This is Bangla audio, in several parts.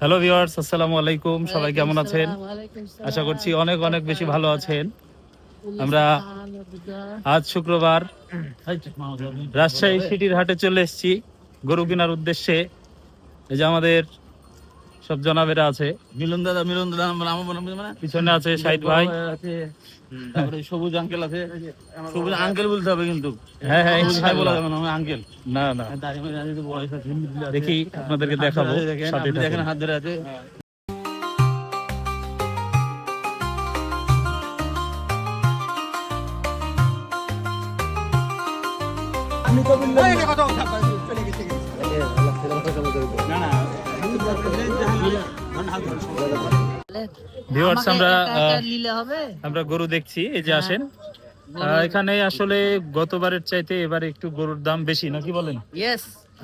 হ্যালো ভিউয়ার্স, আসসালামু আলাইকুম। সবাই কেমন আছেন? আশা করছি অনেক অনেক বেশি ভালো আছেন। আমরা আজ শুক্রবার রাজশাহী সিটির হাটে চলে এসেছি গরু কেনার উদ্দেশ্যে। এই যে আমাদের সব জনাবেরা আছে, মিলন দাদা পিছনে আছে শাহিদ ভাই, তারপরে সবুজ আঙ্কেল আছে। সবুজ আঙ্কেল বলতে হবে কিন্তু। হ্যাঁ হ্যাঁ ভাই বলা ইনশাআল্লাহ। যাবে না, আঙ্কেল। না না, দেখি আপনাদেরকে দেখাবো, সাথে দেখেন থাকুন। হাত ধরে আছে। ভিউয়ার্স, আমরা গরু দেখছি, এই যে আসেন। এখানে আসলে গতবারের চাইতে এবারে একটু গরুর দাম বেশি, নাকি বলেন?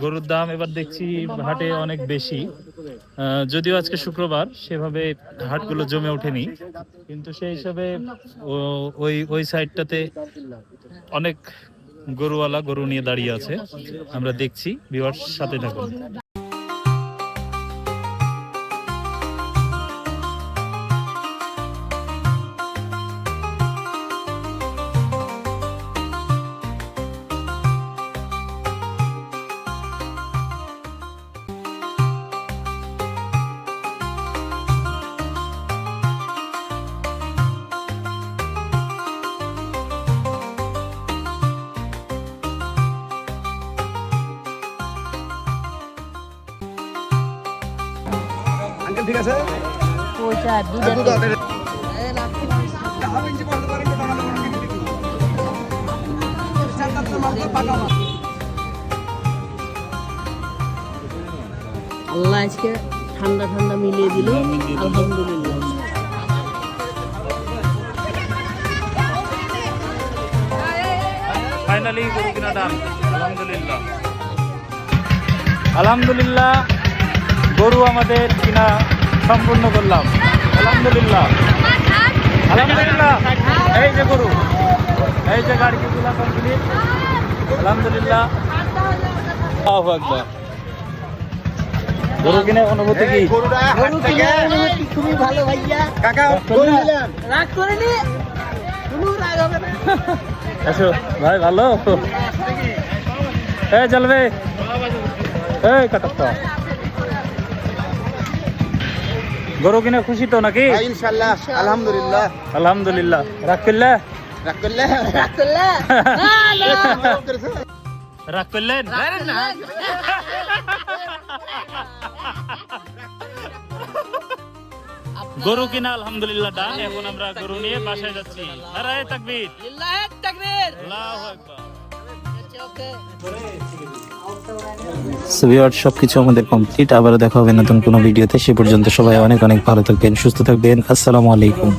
গরুর দাম এবার দেখছি হাটে অনেক বেশি। যদিও আজকে শুক্রবার, সেভাবে হাটগুলো জমে ওঠেনি, কিন্তু সেই হিসাবে ওই সাইডটাতে অনেক গরুওয়ালা গরু নিয়ে দাঁড়িয়ে আছে। আমরা দেখছি, ভিউয়ার্স সাথে থাকুন। আঙ্কেল ঠিক আছে? আল্লাহ আজকে ঠান্ডা ঠান্ডা মিলিয়ে দিল, আলহামদুলিল্লাহ। ফাইনালি গরু কিনা ডান, আলহামদুলিল্লাহ। আলহামদুলিল্লাহ, গরু আমাদের কিনা সম্পূর্ণ করলাম, আলহামদুলিল্লাহ। আলহামদুলিল্লাহ, এই যে গরু, এই যে গাড়ি গুলা কমপ্লিট, আলহামদুলিল্লাহ। আল্লাহু আকবার। গরু কিনে অনুভূতি কি? গরু কিনার অনুভূতি খুবই ভালো ভাইয়া। কাকা গরু নিলেন? রাগ করেনি, কোনো রাগ হবে না। আসো ভাই, ভালো। এই চলবে, এই কাটাপ্পা। গরু কিনে খুশি তো নাকি? ইনশাআল্লাহ, আলহামদুলিল্লাহ। আলহামদুলিল্লাহ। রাগ করলে? রাগ করলে? রাগ করলে? না, না। রাগ করলেন? গরু কিনা আলহামদুলিল্লাহ ডান। এখন আমরা গরু নিয়ে বাসায় যাচ্ছি। নারায়ে তাকবীর, লিল্লাহি তাকবীর। আল্লাহু আকবার। সবকিছু আমাদের কমপ্লিট। আবার দেখা হবে নতুন কোনো ভিডিওতে। সে পর্যন্ত সবাই অনেক অনেক ভালো থাকবেন, সুস্থ থাকবেন। আসসালামু আলাইকুম।